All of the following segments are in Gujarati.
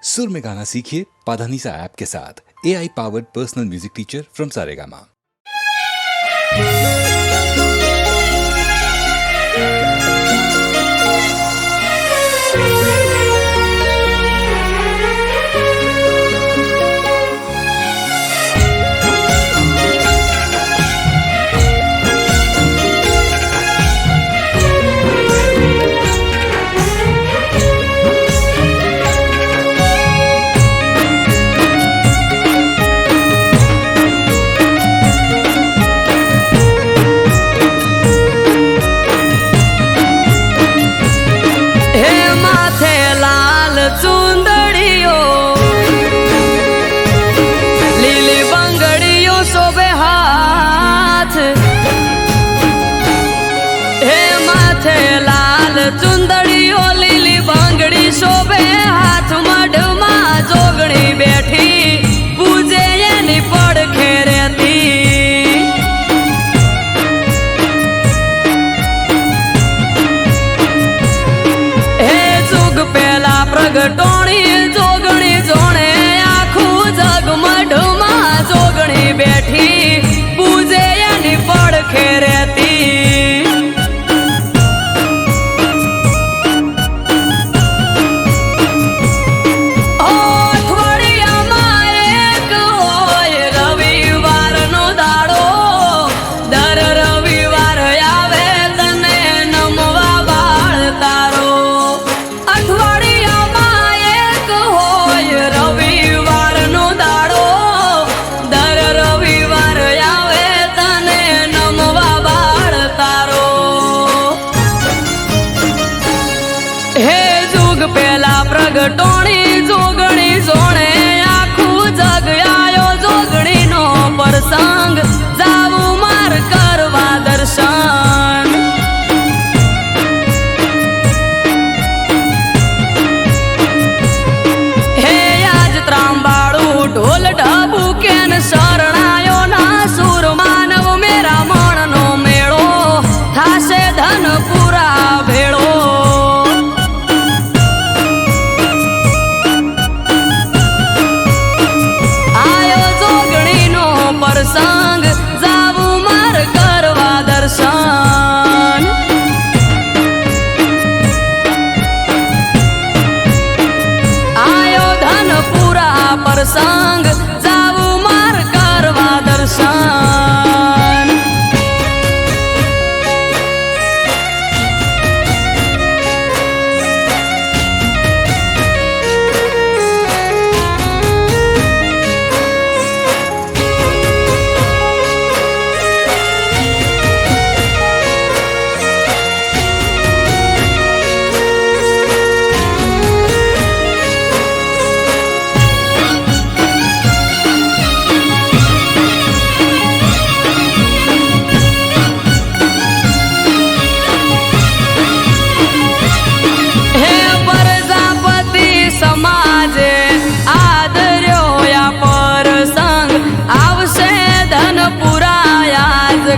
सुर में गाना सीखिए पाधानीसा ऐप के साथ। AI powered personal music teacher from Saregama. चुंदड़ियो लीली बांगड़ी शोभे हाथ मढ़मा जोगणी बैठी पूजे यानी पड़खे रहती। हे जुग पहला प्रगटोणी जोगणी जोणे आखू जग मढ़मा जोगणी बैठी पूजे यानी पड़खे रहती। प्रगटोणी जोगणी जोणे आखू जग आयो जोगणी नो प्रसंग जाऊ मार करवा दर्शन। हे आज त्रांबाळू ढोल ढबू केन शरणायो ना सुर मानव मेरा मन नो मेळो थासे धन पूरा भेळो। संग जाऊ मार करवा दर्शन। आयो धन पूरा प्रसंग जाऊ मार करवा दर्शन।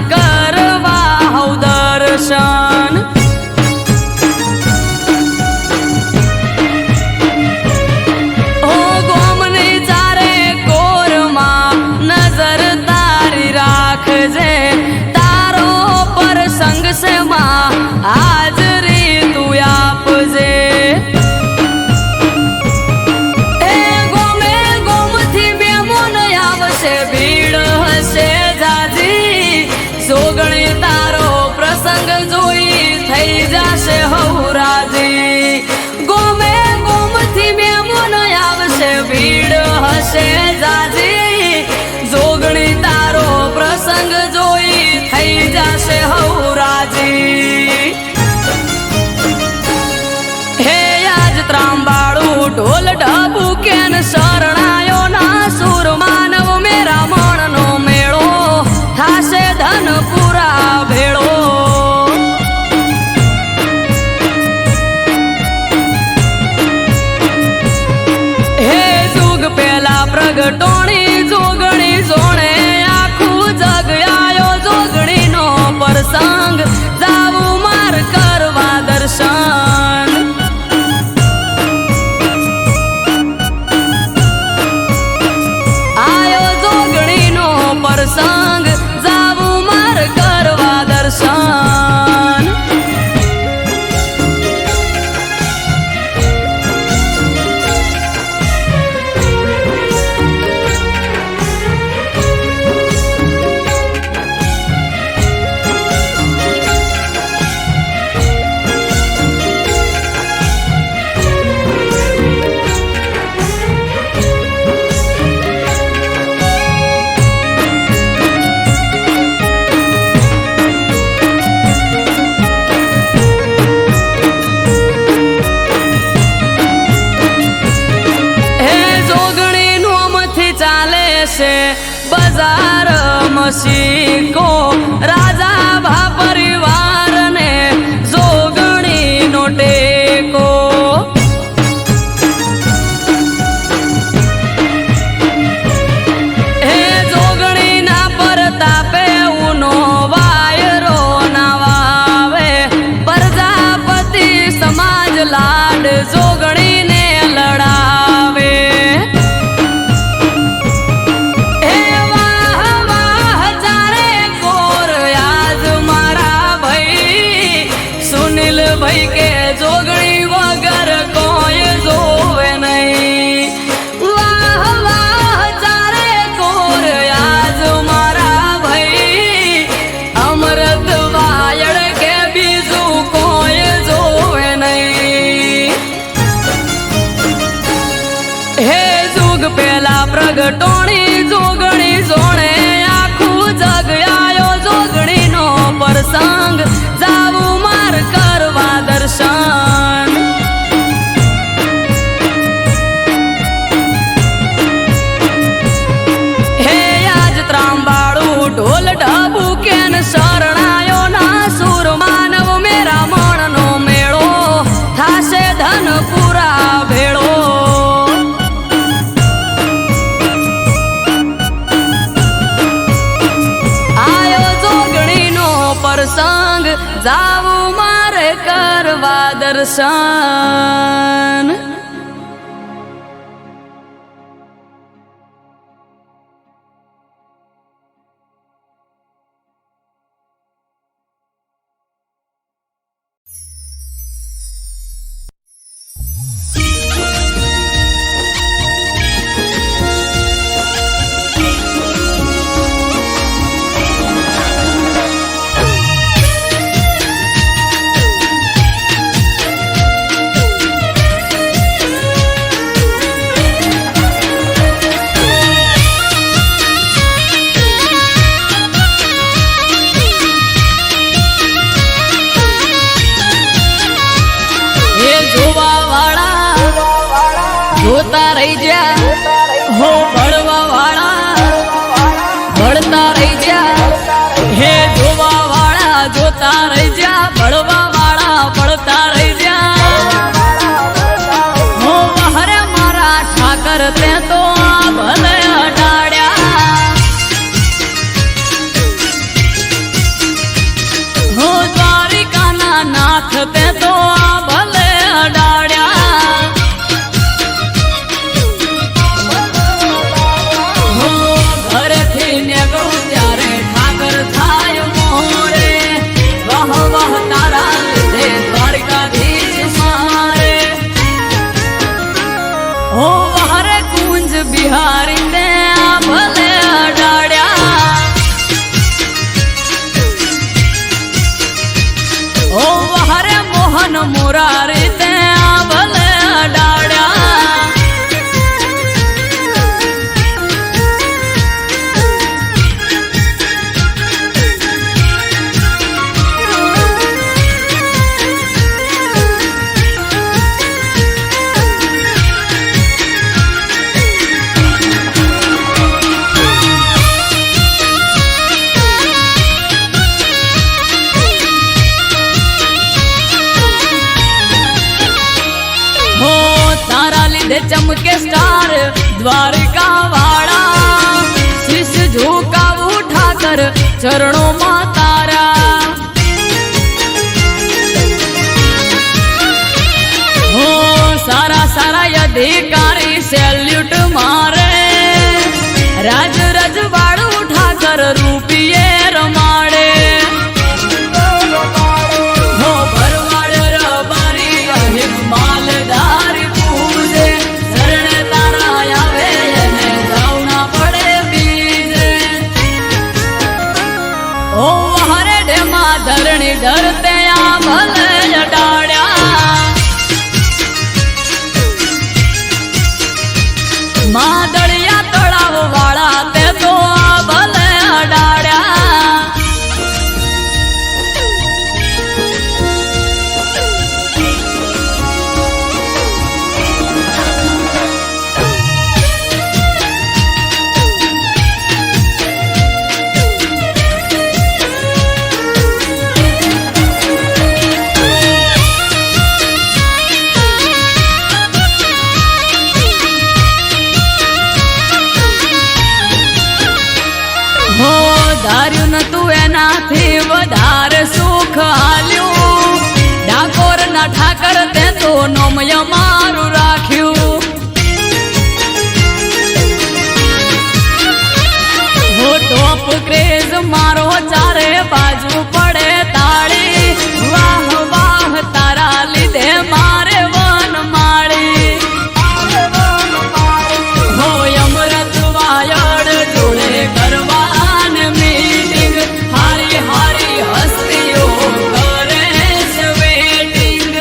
करवा हौ दर्शन। हो गोमनी चारे कोरमा नजर तारी राख जे तारो प्रसंग से माँ हाजरी तू आप जे। गोमे गोम थी बेमोन आवशे भीड़ हसे जाजी जोगणी तारो प्रसंग जोई थई जाशे हौराजी। गोमे गोम थी मेमोन आवशे भीड़ हसे जाजी जोगणी तारो प्रसंग जोई थई जाशे हौराजी। हे आज त्रांबाळू ढोल ढबू केन शरणायो ना सुर मानव मेरा मन नो मेळो थासे धन पूरा भेळो। हे जुग पहला प्रगटोणी जोगणी जोणे आखू जग आयो जोगणी नो प्रसंग जाऊ मार करवा दर्शन। છે બજાર મસીકો રાજા ભા પરિવારને જોગણીનો ટેકો હે જોગણીના પરતાપે ઉનો વાયરો ના વાવે પ્રજાપતિ સમાજ લાડ જોગણીને લડાવે ભાઈ કે જોગણી વગર કોઈ જોવે નહીં વાહ વાહ ચારે કોર આજ મારા ભાઈ અમૃત વાયડ કે બીજું કોઈ જોવે નહીં હે જુગ પેલા પ્રગટોણી જોગણી જોણે આખું જગ આયો જોગણીનો પ્રસંગ જાવું માર કરવા દર્શન હે આજ ત્રાંબાળું ઢોલ ઢબુ કેન શરણાયો ના સુર માનવ મેરા મણનો મેળો થાશે ધન પૂરા ભેળો આયો જોગણીનો પ્રસંગ જાવું મારે કરવા દર્શન જોતા રહી જા હો ભળવા વાળા ભળતા રહી જા હે જોવા વાળા જોતા રહી જા ભળવા વાળા ભળતા રહી જા હો વહરે મારા ઠાકર તે તો આ ભલે અડાડ્યા હો દ્વારિકાના નાથ તે તો આ ભલે અડાડ્યા બિહારી ને આ ભલે અડાડ્યા ઓ વહરે મોહન મુરારી તે આ ભલે અડાડ્યા चमके स्टार द्वारिका वाड़ा शीश झुका उठाकर चरणों में तारा हो सारा सारा अधिकारी सैल्यूट मारे राज रजवाड़ उठाकर रूपिये रमाड़े हो भरवाड़ रबारी अहिम मालदार पूजे ओ हरे डेमा धरणी डरते आ भले अडाड्या मादड़िया तड़ाव वाला ते तो आ भले अडाड्या એનાથી વધારે સુખ હાલ્યું ડાકોર ના ઠાકર તે તો નોમય મારું રાખ્યું હો ટોપ ક્રેઝ મારો ચારે બાજુ પડે તાળી વાહ વાહ તારા લીધે મારે વન માળી હો અમૃત વાયડ જોડે કરવાન મીટિંગ હારી હારી હસ્તીઓ કરે છે વેટિંગ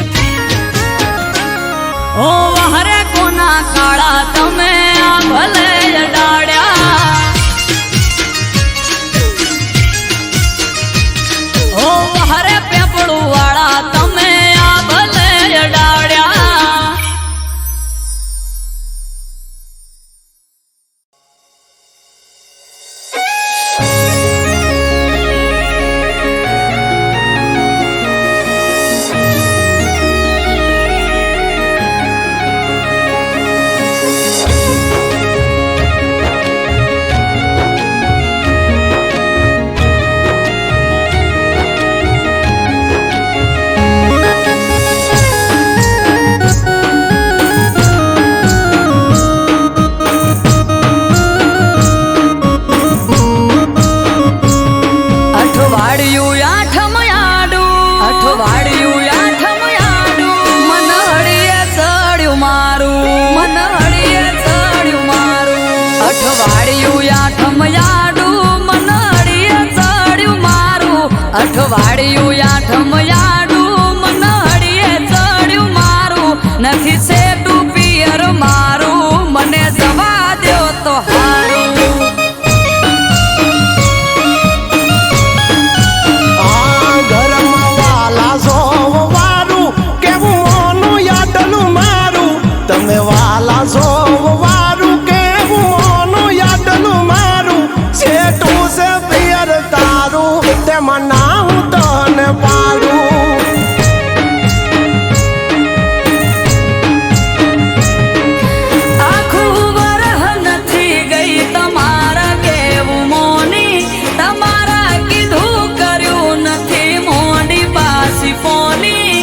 ઓ હરે કોના કાળા તમે આ ભલે અડાડ્યા ઓ હરે પેપડું વાળા તમે આ ભલે અડાડ્યા અઠવાડિયું આઠમ આડું અઠવાડિયું આઠમ આડું મન હળીએ ચડ્યું મારું મન હળીએ ચડ્યું મારું અઠવાડિયું આઠમ આડું મન હળીએ ચડ્યું મારું અઠવાડિયું આઠમ આડું મન હળીએ ચડ્યું મારું નથી સેટું પિયર મારું મને જવા દ્યો તો હારું વારું કેવું ઓનું યાદનું મારું સેટું છે પિયર તારું તેમાં ના હું તને પાડું આખું વરહ નથી ગઈ તમારા કેવું મોની તમારા કીધું કર્યું નથી મોડી પાછી ફોની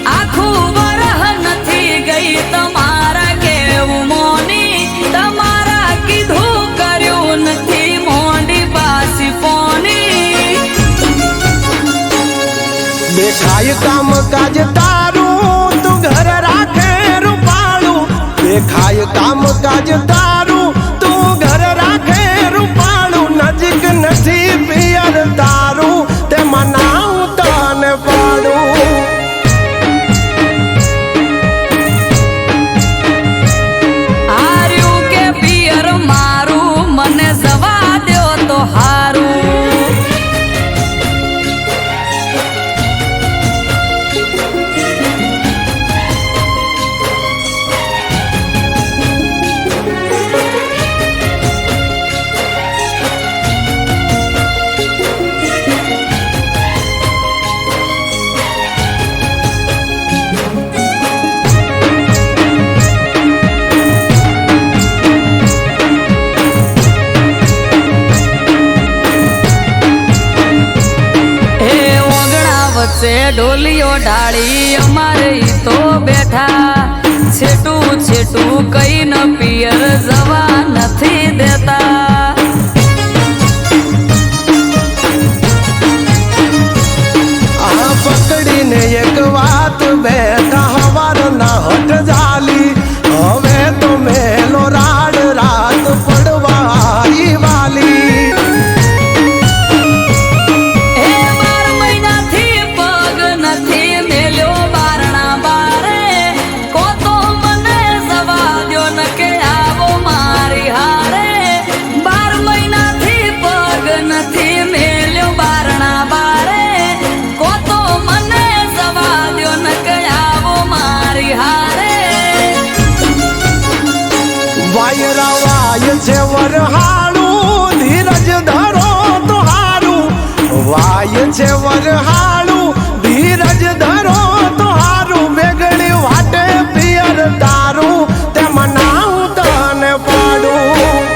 આખું વરહ નથી ગઈ તમારા કેવું મોની તમારા કીધું કર્યું નથી મોડી પાછી ફોની દેખાય કામ કાજ તારું તું ઘર રાખે રૂપાળું દેખાય કામ કાજ તારું તું ઘર રાખે રૂપાળું નજીક નથી પિયર તારું તેમાં ના હું તને પાડું આર્યું કે પિયર મારું મને જવા દ્યો તો હારું વચ્ચે ઢોલીઓ ઢાળી અમારે ઈ તો બેઠા છેટું છેટું કઈ ન પિયર જવા નથી દેતા આ પકડીને એક વાત બેઠા હવાર ના હટ જાલી હવે તો મેલો રાડ રાત પડવા વાલી વાય છે વરહાળું ધીરજ ધરો તો હારું વાય છે વરહાળું ધીરજ ધરો તો હારું વેગળી વાટે પિયર તારું તેમાં ના હું તને પાડું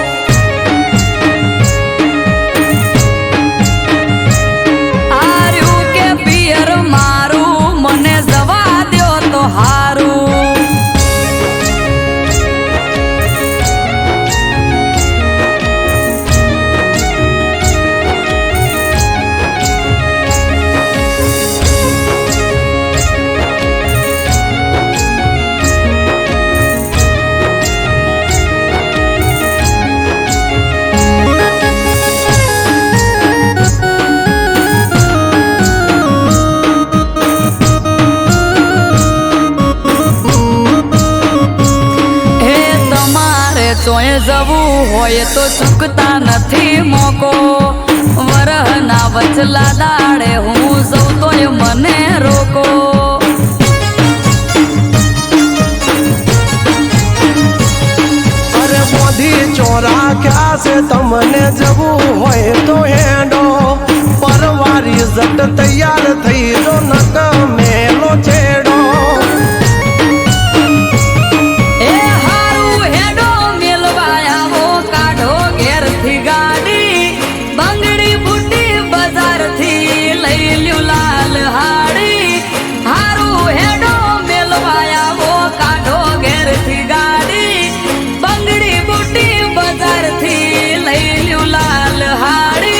ચોય જવું હોય તો ચૂકતા નથી મોકો વરહના વચલા દાડે હું જઉં તોય મને રોકો અરે મોદી ચોરા ક્યાં છે તમને જવું હોય તો હેડો પરવારી જટ તૈયાર થઈ જો નક મેલો છેડો એ હારું હેડો મેલવાયાવો કાઢો ઘેરથી ગાડી બંગડી બુટી બજારથી લઈ લ્યું લાલ હાડી હારું હેડો મેલવાયાવો કાઢો ઘેરથી ગાડી બંગડી બુટી બજારથી લઈ લ્યું લાલ હાડી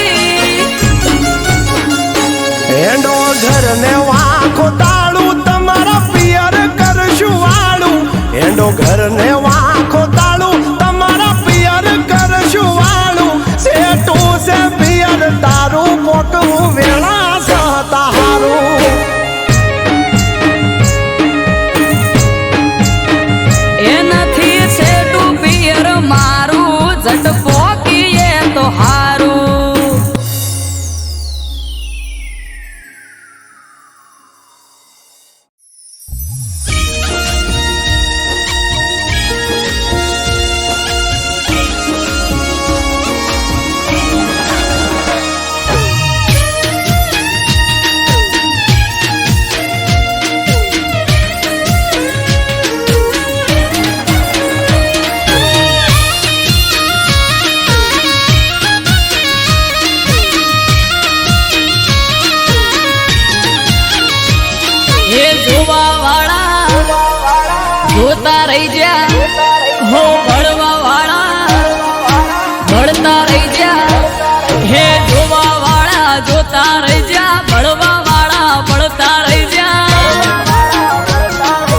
હેડો ઘર ને વાંખો તાળું તમારા પિયર કરશું વાળું હેડો ઘર ને વાંખો તાળું તમારા પિયર કરશું વાળું સેટું છે પિયર તારું પોકવું વેળા સહતા હારું એ નથી છેટું પિયર મારું જટ પોકીએ તો હારું જોતા રહી જા હો ભળવા વાળા ભળતા રહી જા હે જોવા વાળા જોતા રહી જા ભળવા વાળા ભળતા રહી જા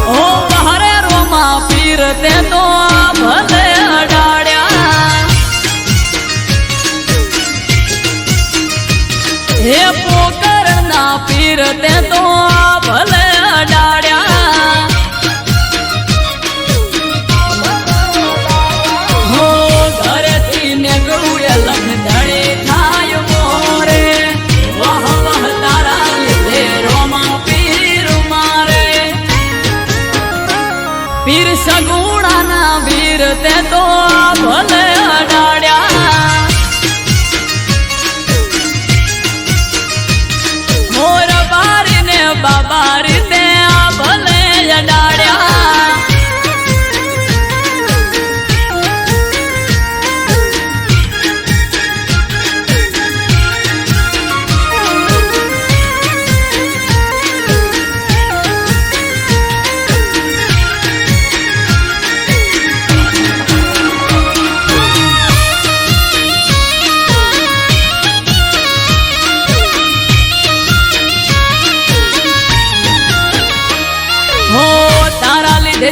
હો બહારે રોમા પીર તે તો ભલે અડાડ્યા હે પોકર ના પીર તે તો ભલે અડાડ્યા પીર સગુણાના વીર તે તો ભલે અડાડ્યા મોર બારી ને બાબારી તે ભલે અડાડ્યા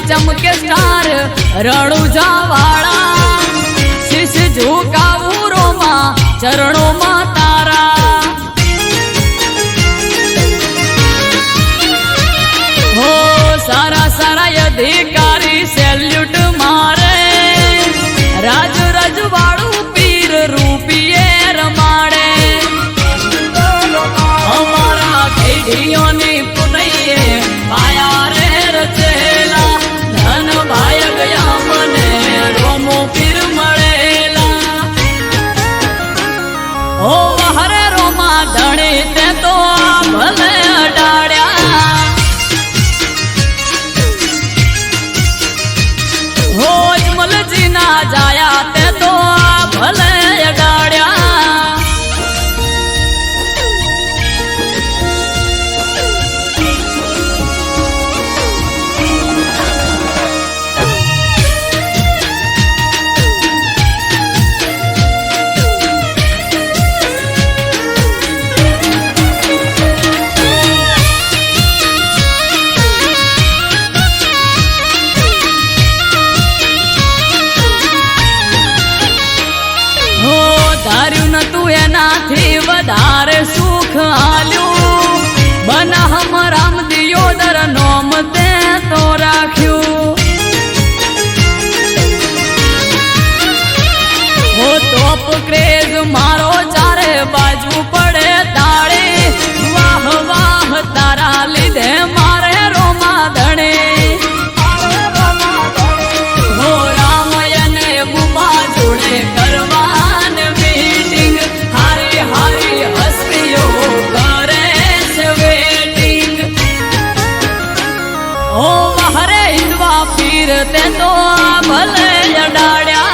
ચમકે સ્ટાર રણુજા વાળા શીશ ઝુકાવું રોમાં ચરણોમાં તારા હો સારા સારા અધિકારી સેલ્યુટ મારે રાજ રજવાડું પીર રૂપિયે રમાડે અમારા ખેડીઓની પુનૈયે પાયા રે રચેલા ધન ભાઈ ગયા મને રોમો પીર મળેલા ઓ હરે રોમા ધણી તે તો ભલે અડાડ્યા હો મલજી ના જાયા તે તો ભલે અડાડ્યા એનાથી વધારે સુખ આલ્યું બનાહમ રામ દિયોદર નોમ તે તો રાખ્યું ક્રેઝ મારો ચારે બાજુ પડે તાળી વાહ વાહ તારા લીધે મારે રોમા ધણે હો રામયને બુમા જોડે કરવાન મીટિંગ હારી હારી હસ્તીઓ કરે છે વેટિંગ ઓ મારે હિંદવા પીર તે તો ભલે અડાડ્યા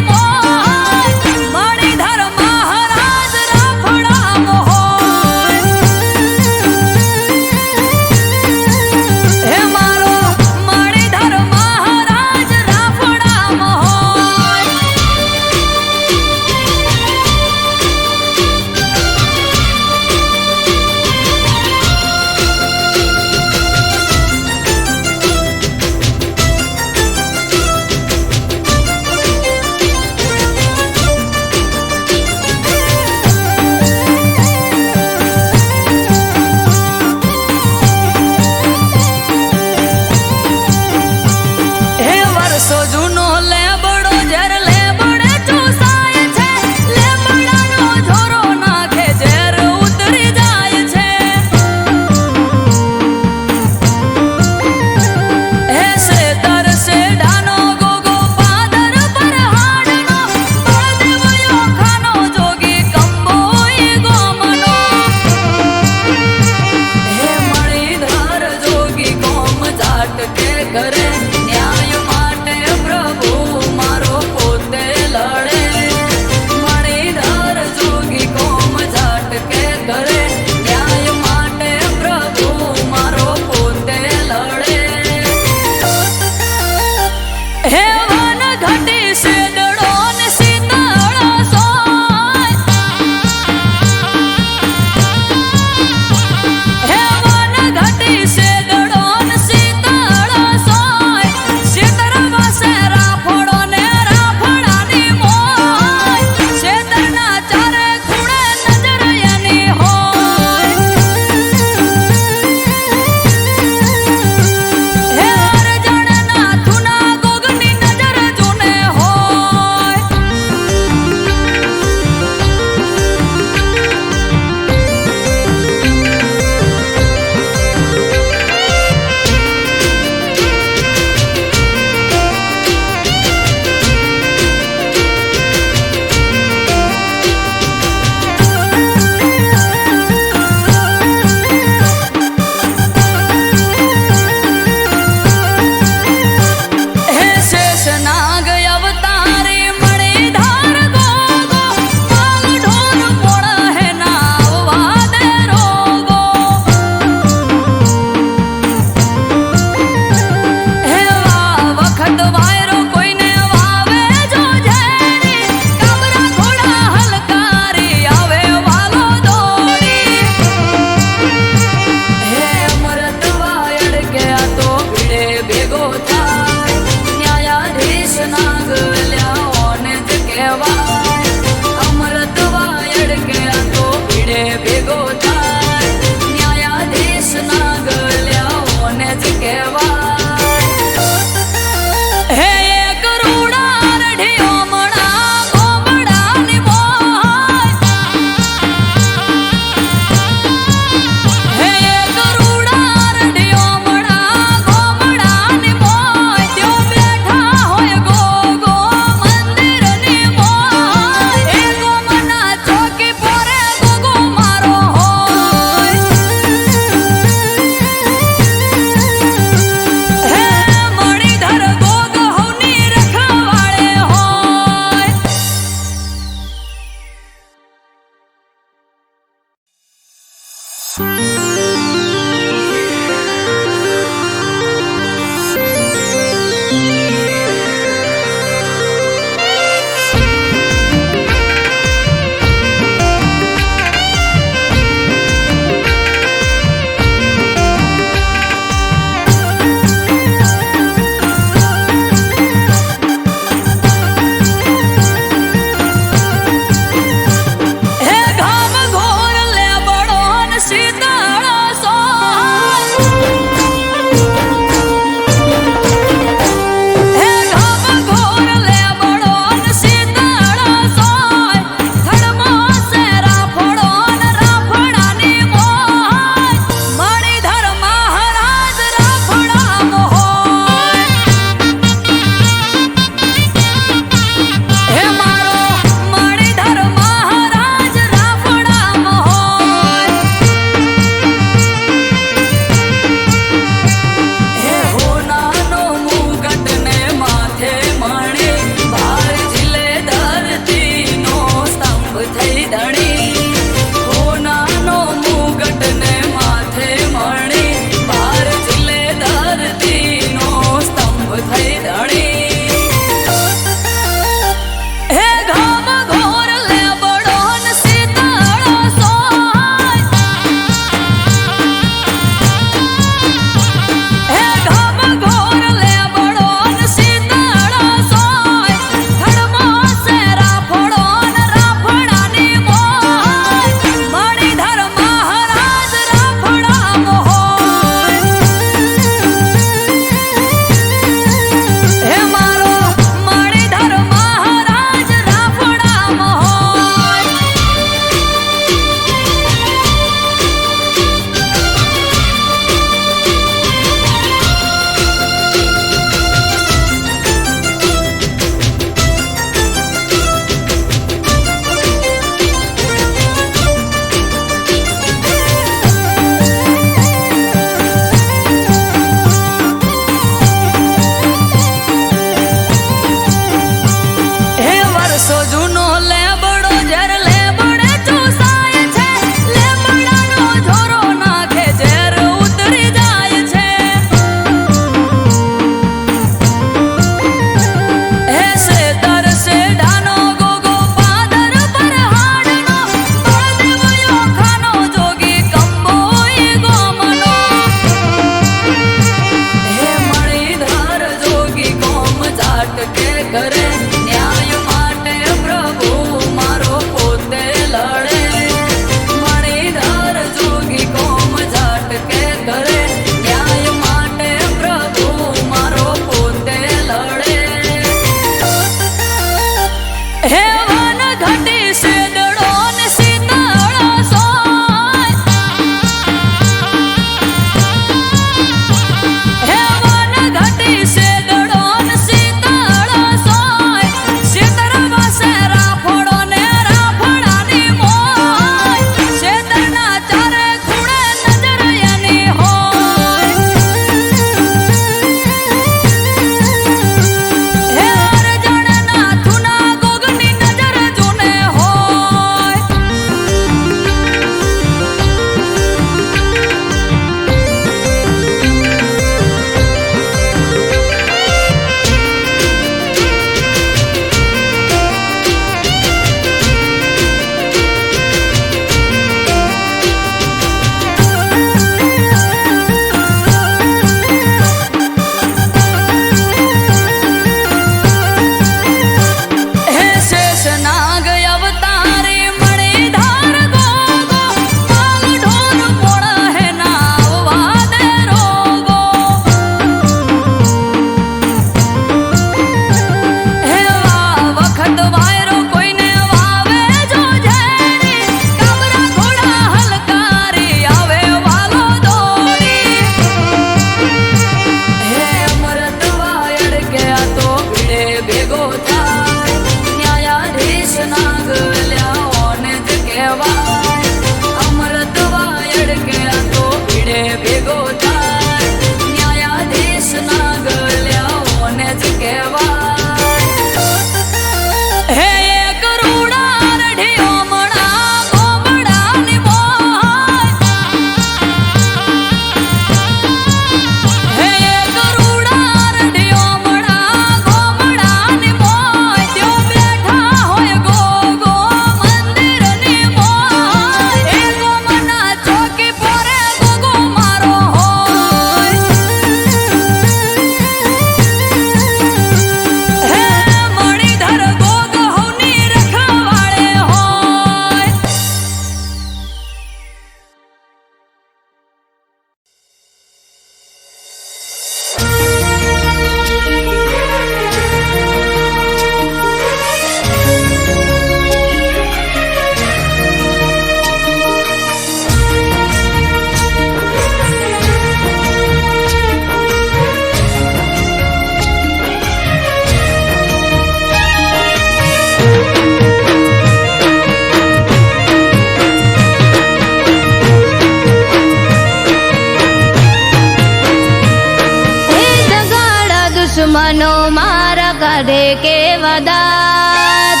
દુશ્મનો મારા કાઢે કેવા દાત.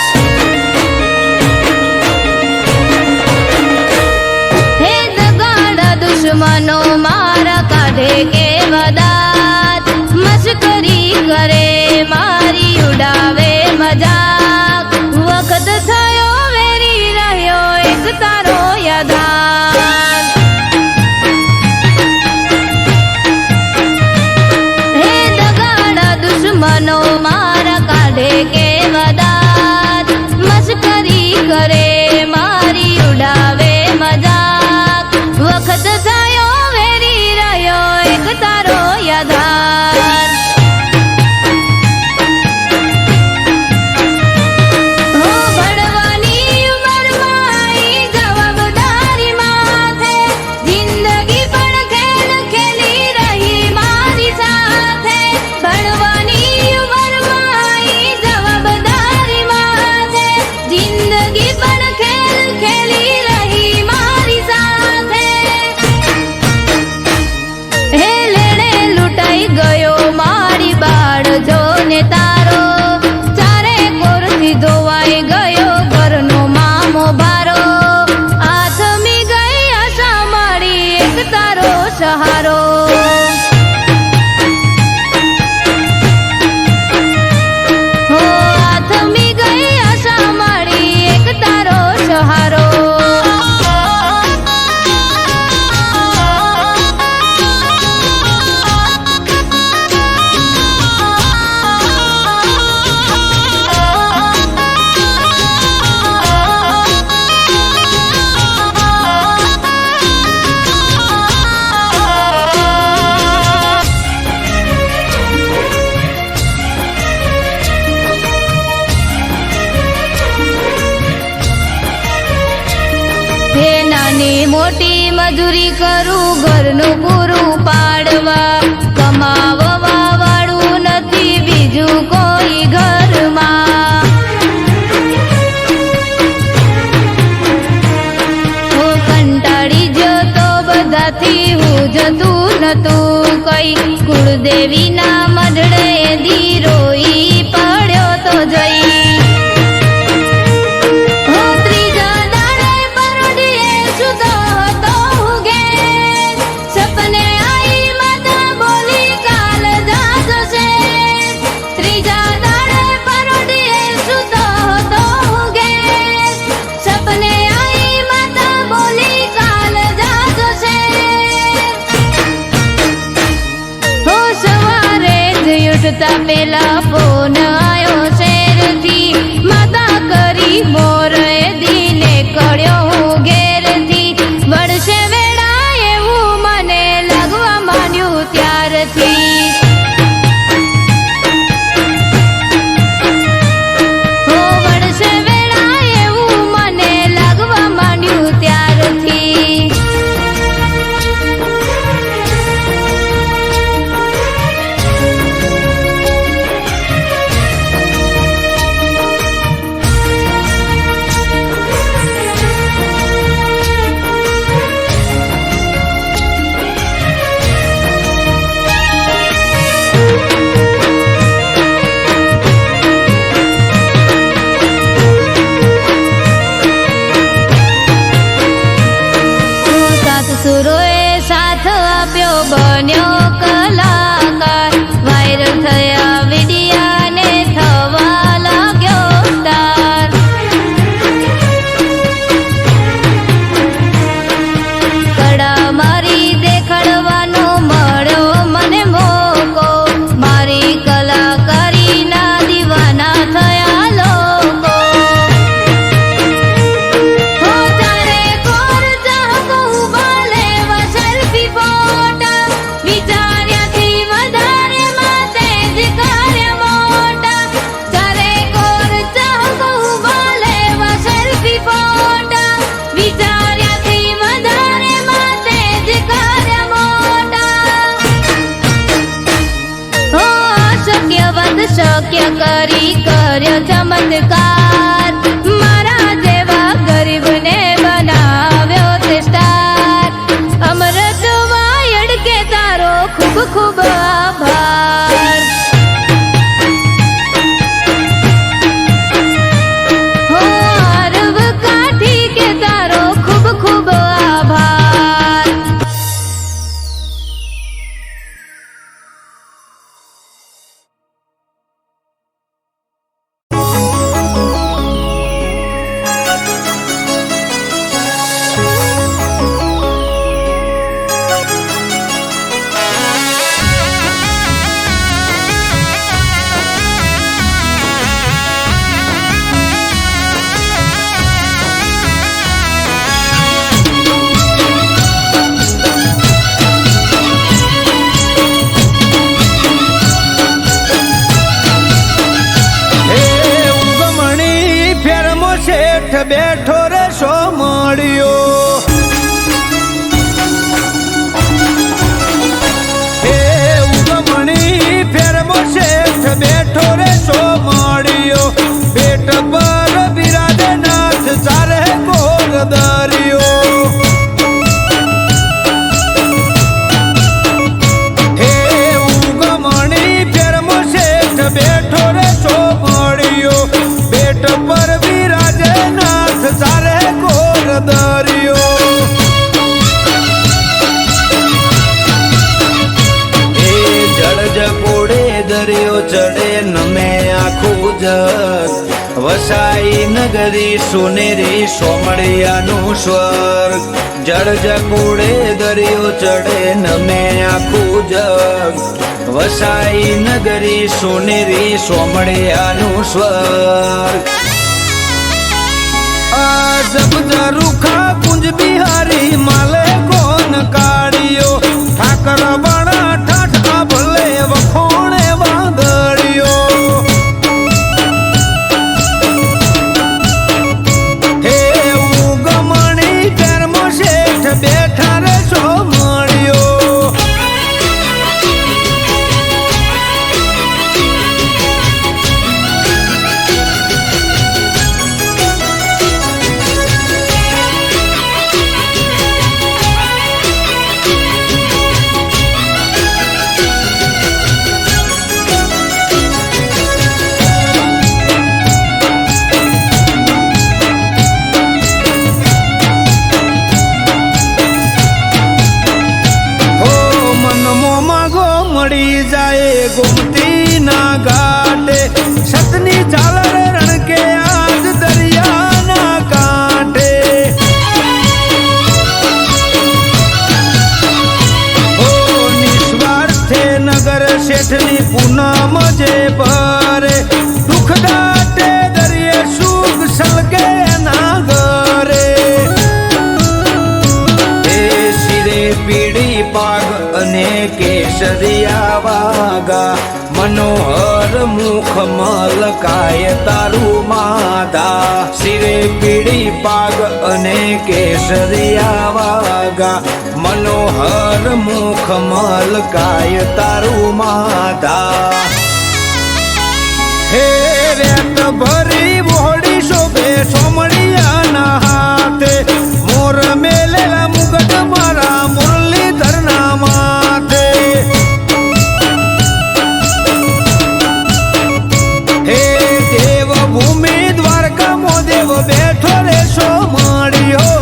હે દગાડા દુશ્મનો મારા કાઢે કેવા દાત. મશ્કરી કરે મારી ઉડાવે મજાક. વખત થયો વેરી રહ્યો એક તારો યાદાર. હે દગાડા દુશ્મનો મારા કાઢે કેવા દાત. મશ્કરી કરે મારી ઉડાવે મજાક. વખત થયો વેરી રહ્યો એક તારો યાદાર. ધોવાઈ ગયો ઘરનો મામો ભારો. આથમી ગઈ આશા મારી એક તારો સહારો. હો આથમી ગઈ આશા મારી એક તારો સહારો. મોટી મજૂરી કરું ઘરનું પૂરું પાડવા. કમાવવા વાળું નથી બીજું કોઈ ઘરમાં. હું કંટાળી જતો બધાથી હું જતું નતું કઈ. કુળદેવીના મઢડે દી રોઈ પડ્યો તો જઈ. પેલા ફોન આયો શેરથી. માતા કરી મોર દીને કળ્યો હું ઘેરથી. વળશે વેળા એવું મને લાગવા માંડ્યું ત્યારથી. હો વળશે વેળા એવું મને લાગવા માંડ્યું ત્યારથી. સુરોએ સાથ આપ્યો બન્યો કલાકાર. વાયરલ થયા વિડિયાને થવા લાગ્યો સ્ટાર. કડા મારી દેખાડવાનો મળ્યો મને મોકો. મારી કલાકારીના દીવાના થયા લોકો. શક્ય કરી કર્યો ચમત્કાર. મારા જેવા ગરીબને બનાવ્યો તે સ્ટાર. અમૃત વાયડ કે તારો ખૂબ ખૂબ આભાર. જગ વસાઈ નગરી સોનેરી સોમળિયાનું સ્વર્ગ જળ જકુડે દરિયો ચડે નમે આખું જગ વસાઈ નગરી સોનેરી સોમળિયાનું સ્વર્ગ અજબ રૂખા કુંજ બિહારી માલે કોન કાળિયો ઠાકર બણા ઠાઠા ભલે વખોણે વાદળિયો હે ઉગમણી ધર્મ શેઠ બેઠા રે સોમળિયો મળી જાય ગોમતી ના ઘાટે સતની ચાલર રણકે આજ દરિયાના કાંઠે હો નિસ્વાર્થે નગર શેઠની પૂનમ જે ભરે દુઃખ દાટે દરિયે સુખ સલગે ના ઘરે પીડી પાગ અને કેસરિયા વાગા મનોહર મુખ મલકાય તારું માધા શિરે પીડી પાગ અને કેસરિયા વાગા મનોહર મુખ મલકાય તારું માધા હે રેત ભરી વોડી શોભે સોમળિયાના હાથે મોર મેલેલા મુગટ મારા મુરલીધરના માથે હે દેવ ભૂમિ દ્વારકામાં દેવ બેઠો રે સોમળિયો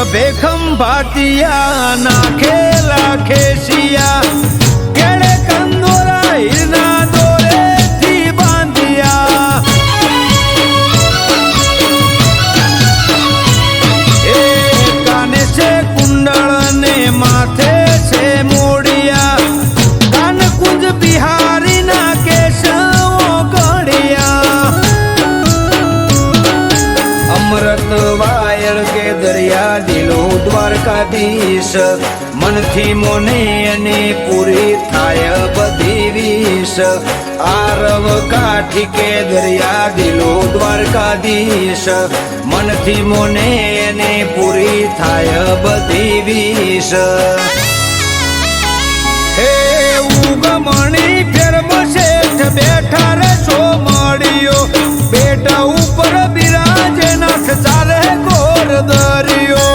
બેખમ ભાટિયા નાખેલા ખેસિયા કેળે કંદોરા હીરના દોરેથી બાંધિયા એ કાને છે કુંડળ ને માથે છે મોડિયા કાન કુંજ બિહારીના કેશવો ઘડિયા અમૃત વાયળ કે દરિયા દિલો દ્વારકાધીશ મનથી મોને અને પૂરી થાય બધી વિશ આરવ કાઠી કે દરિયા દિલો દ્વારકાધીશ મનથી મોને અને પૂરી થાય બધી વિશ હે ઉગમણી ફેરમ શેઠ બેઠા રે સોમળિયો બેટા ઉપર બિરાજે નાથ ચાલે ગોર દરિયો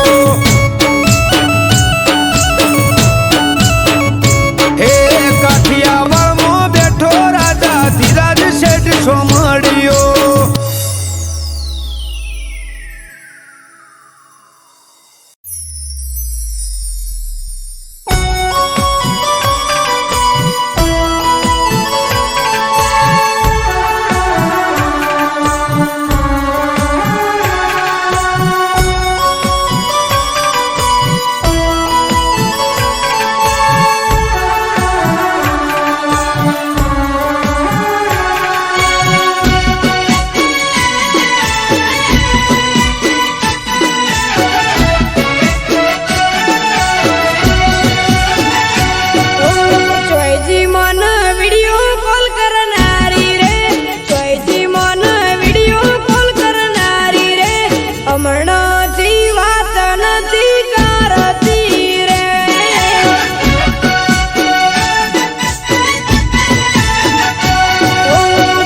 હે કાઠિયાવાડમાં બેઠો રાજા ધીરાજ શેઠ સોમળિયો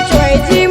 Soy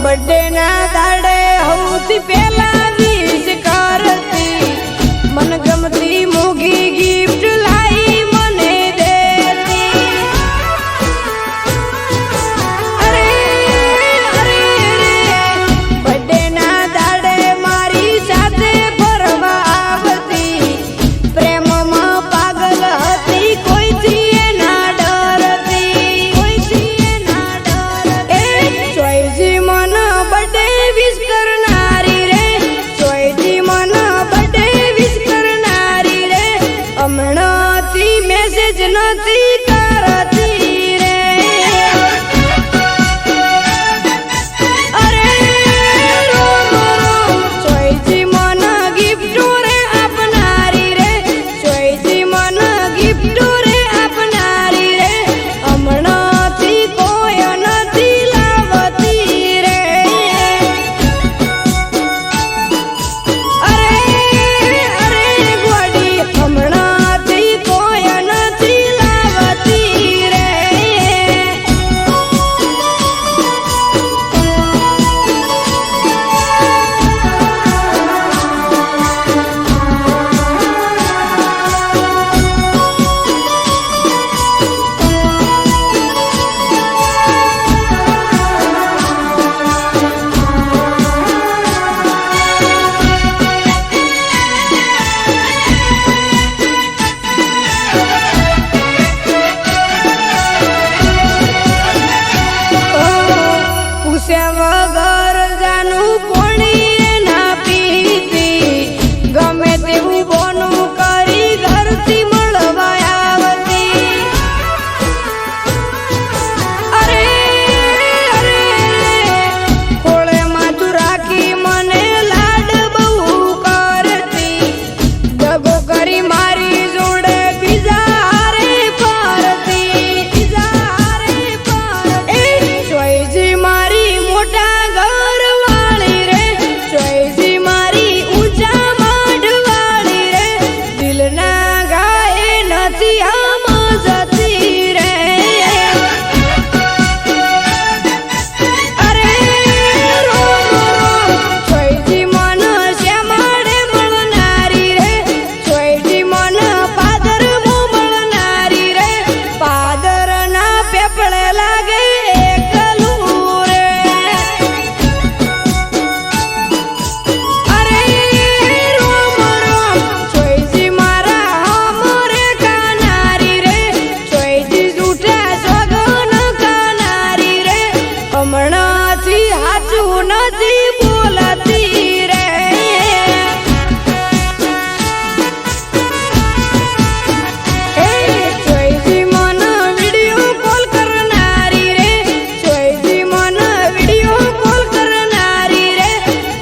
બર્થડે ના દાડે સૌથી પહેલા વિશ કરતી મન ગમતી મોગી ગિફ્ટ લાઈ મને દેતી અરે અરે બર્થડે ના દાડે મારી સાથે ફરવા આવતી પ્રેમમાં પાગલ હતી કોઈથી ના ડરતી કોઈથી ના ડરતી ચોઈજી મન બર્થડે વિશ કરનારી રે ચોઈજી મન બર્થડે વિશ કરનારી રે હમણાંથી મેસેજ નથી કરતી રે અરે રોમ રોમ ચોઈજી મન ગિફ્ટ રે આપનારી રે ચોઈજી મન ગિફ્ટ રે આપનારી રે હમણાંથી કોઈ નથી લાવતી રે અરે અરે ગોડી હમણાંથી કોઈ નથી લાવતી રે પૂછ્યા વગર જાનું પોણીએ ના પીતી ગમે તેવું બોનું કરી ઘરથી મળવા આવતી અરે અરે ખોળે માથું રાખી મને લાડ બહુ કરતી દગો કરી મારી જોડે બીજા હારે ફરતી બીજા હારે ફરતી ચોઈજી મારી મોટા ઘર વાળી રે ચોઈજી મારી ઊંચા માઢ વાળી રે દિલના ગાય નથી આમ જતી રે અરે રોમ રોમ ચોઈજી મન શ્યામાડે મળનારી રે ચોઈજી મન પાદર મળનારી રે પાદરના પેપળે લાગે એકલું રે અરે રોમ રોમ ચોઈજી મારા હમરે કાનારી રે ચોઈજી જૂઠા સોગન કાનારી રે હમણાંથી હાચું નથી બોલતી રે ચોઈજી મન વિડિયો કોલ કરનારી રે ચોઈજી મન વિડિયો કોલ કરનારી રે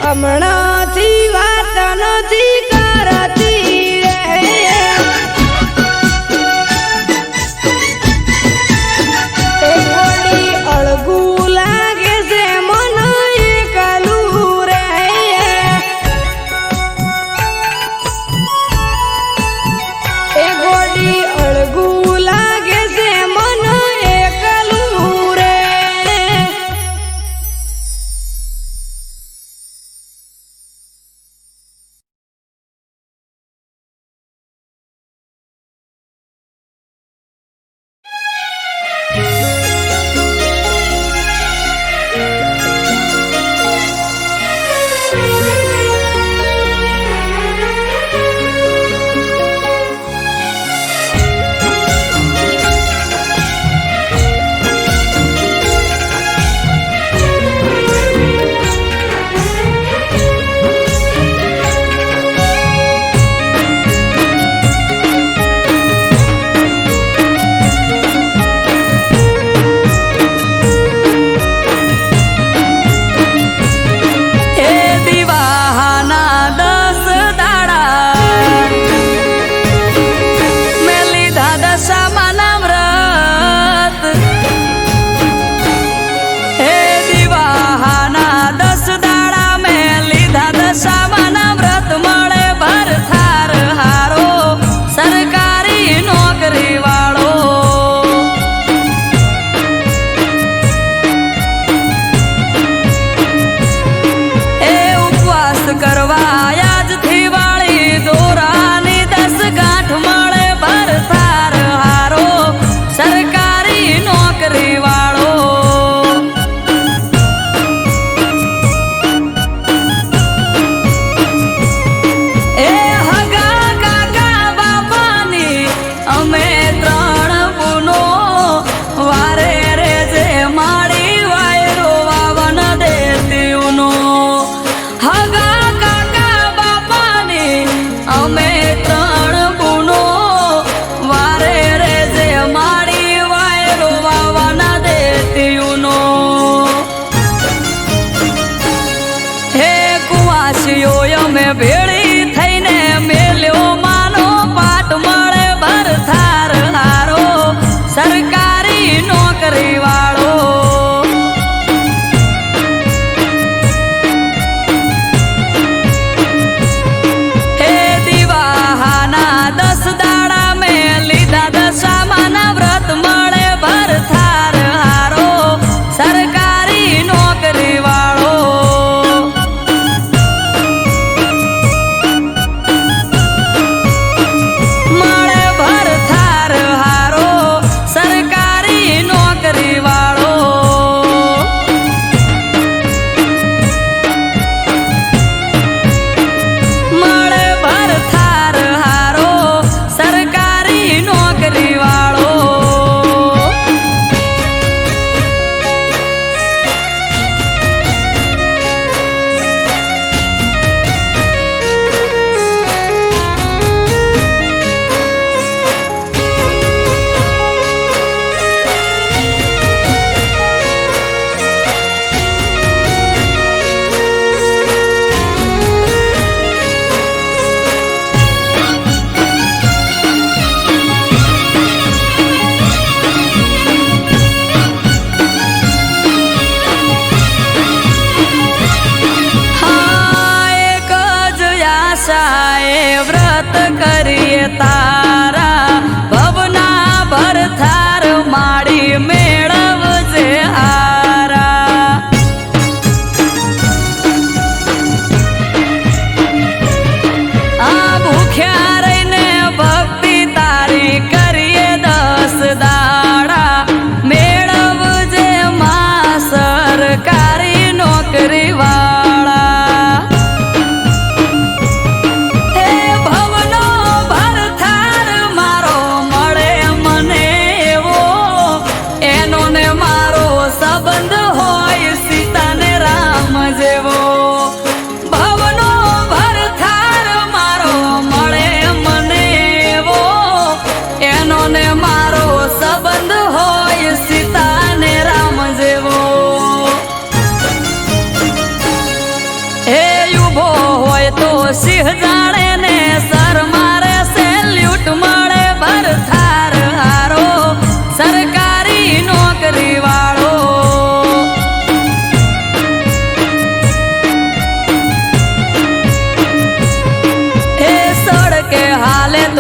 હમણાંથી વાત નથી કરતી રે એ ગોડી અળગું લાગે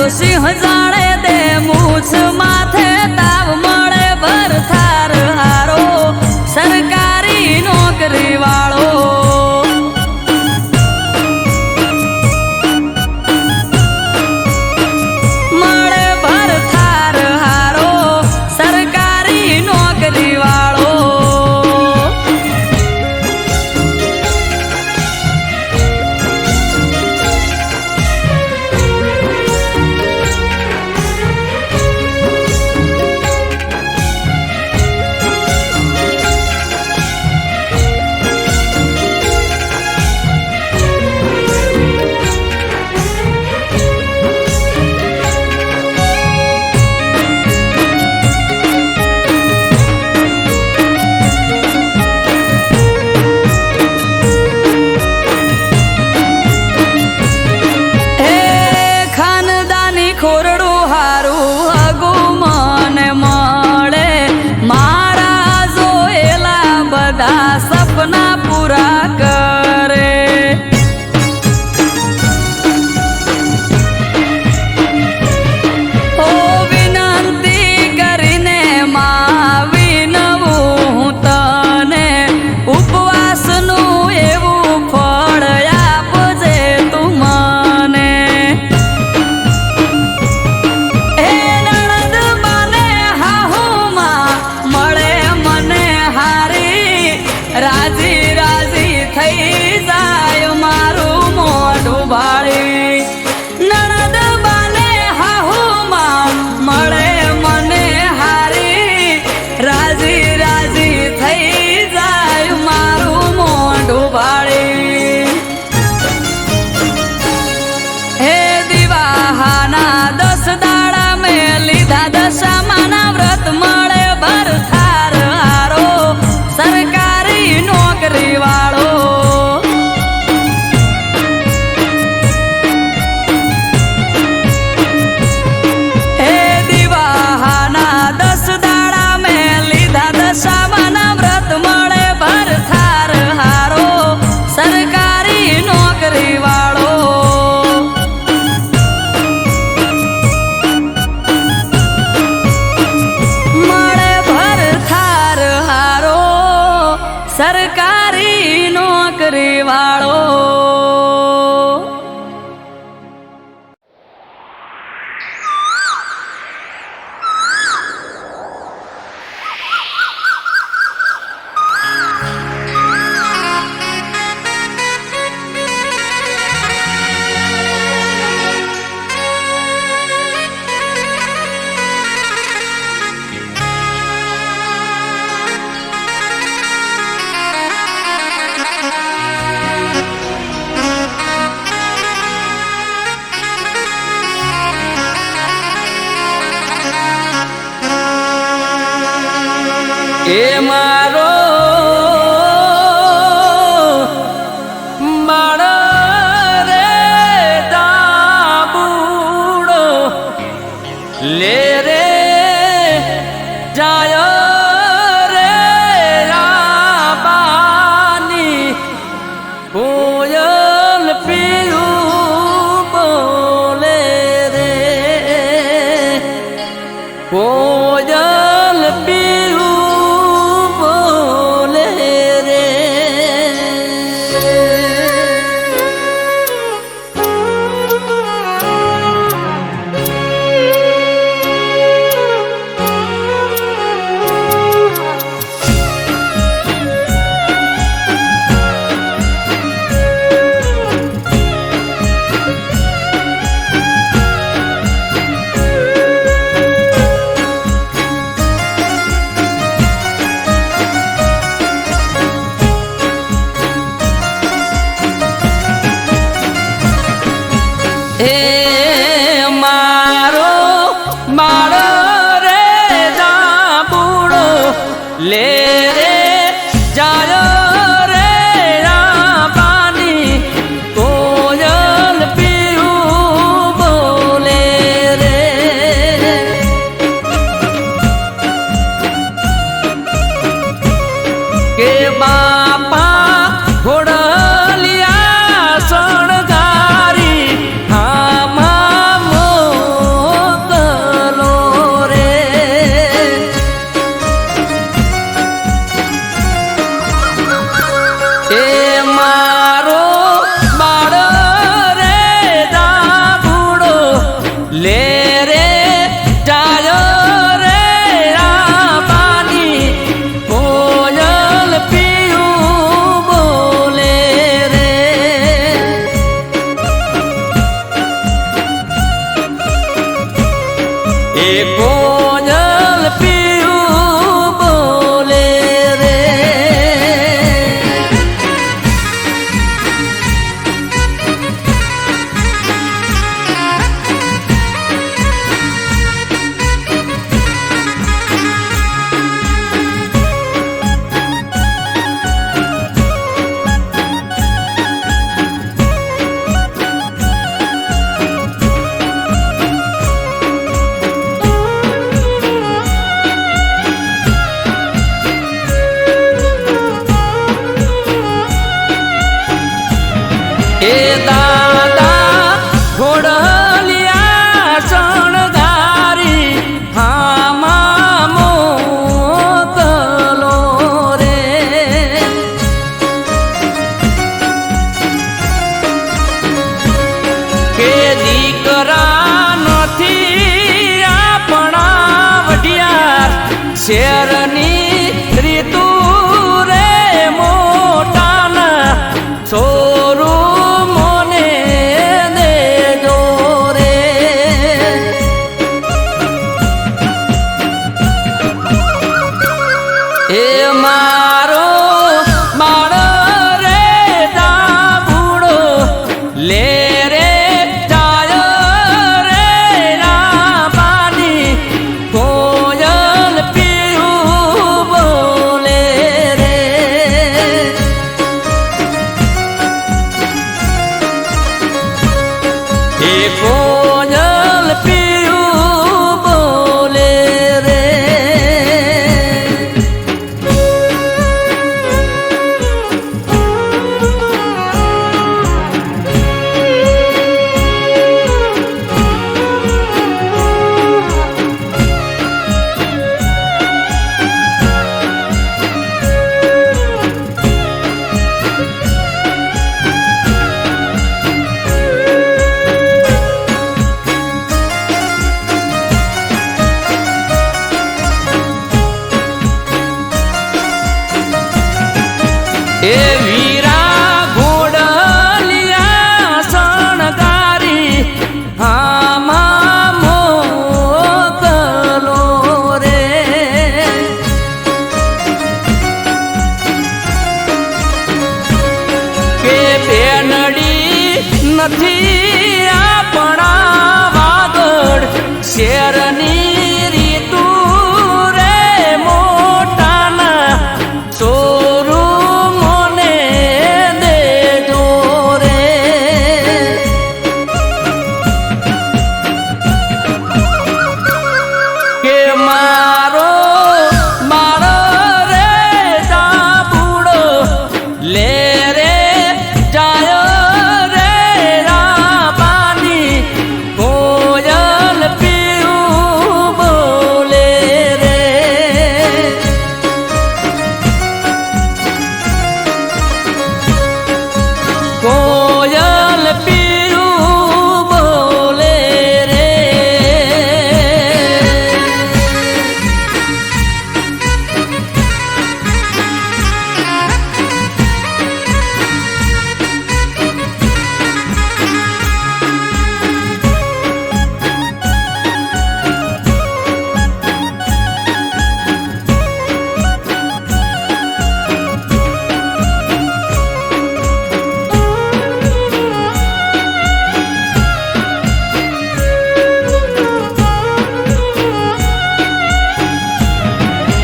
સિંહ જાણે દે મૂછ માથે તાવ મળે ભરથાર હારો સરકારી નોકરી વાળો મળે ભરથાર હારો સરકારી નોકરી વાળો ખોરડું હારું હગુ મને મળે મારા જોયેલા બધા સપના પૂરા કરે ઓ વિનંતી કરીને માં વિનવું હું તને ઉપવાસનું એવું ફળ આપજે તું મને રાજી રાજી થઈ જાય મારું મોઢું ભાળી નણદ બાને હાહુમાં મળે મને હારી રાજી રાજી થઈ જાય મારું મોઢું ભાળી હે દિવાહાના 10 દાડા મેં લીધા દશામાના વ્રત મળે ભરથાર હારો સરકારી નોકરી વાળો હે દિવાહાના 10 દાડા મેં લીધા દશામાના વ્રત મળે ભરથાર હારો સરકારી નોકરી વાળો મળે ભરથાર હારો સરકારી નોકરી વાળો એ મારો બાળ રે દાબુડો લે રે જાય રે રાબાની કોયલ પીયું બોલે રે કોયલ પીયું એ મારો બાળ રે દાબુડો લે રે જાય રે આબાની કોયલ પીયું બોલે રે એ કોયલ પીયું બોલે રે એ દાદા ઘોડલિયા શણગારી હામાં મોકલો રે કે દીકરા નથી આપણા વઢિયાર શેરની રીતુ રે મોટાના છોરું મોને દેજો રે એ મારો બાળ રે દાબુડો લે રે જાય રે રાબાની કોયલ પીયું બોલે રે એ કોયલ પીયું બોલે રે એ વીરા ઘોડલિયા શણગારી હામાં મોકલો રે કે બેનડી નથી આપણા વાગડ શેરની રીતુ રે મોટાના સોરું મોને દેજો રે કે મારો બાળ રે દાબુડો લે રે જાય રે રાબાની કોયલ પીયું બોલે રે કોયલ પીયું બોલે રે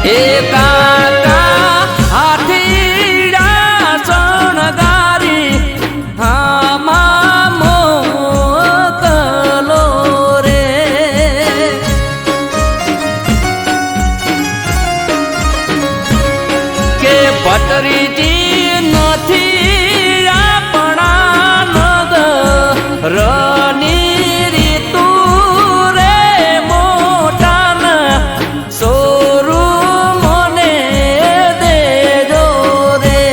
એ કાકા હાથીડા શણગારી હામાં મોકલો રે કે ભટરીજી નથી આપણા નગરની રીતુ રે મોટાના સોરું મોને દેજો રે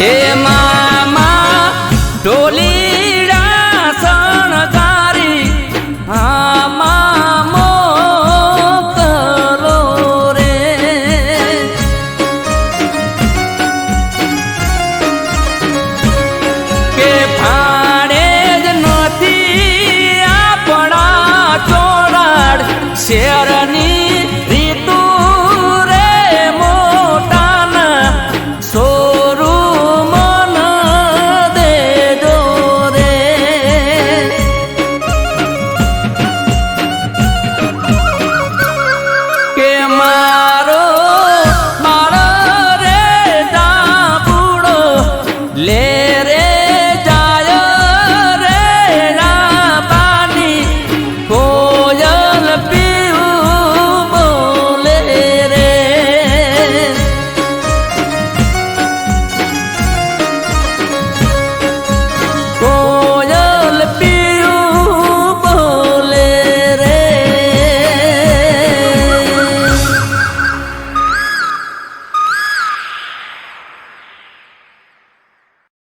એ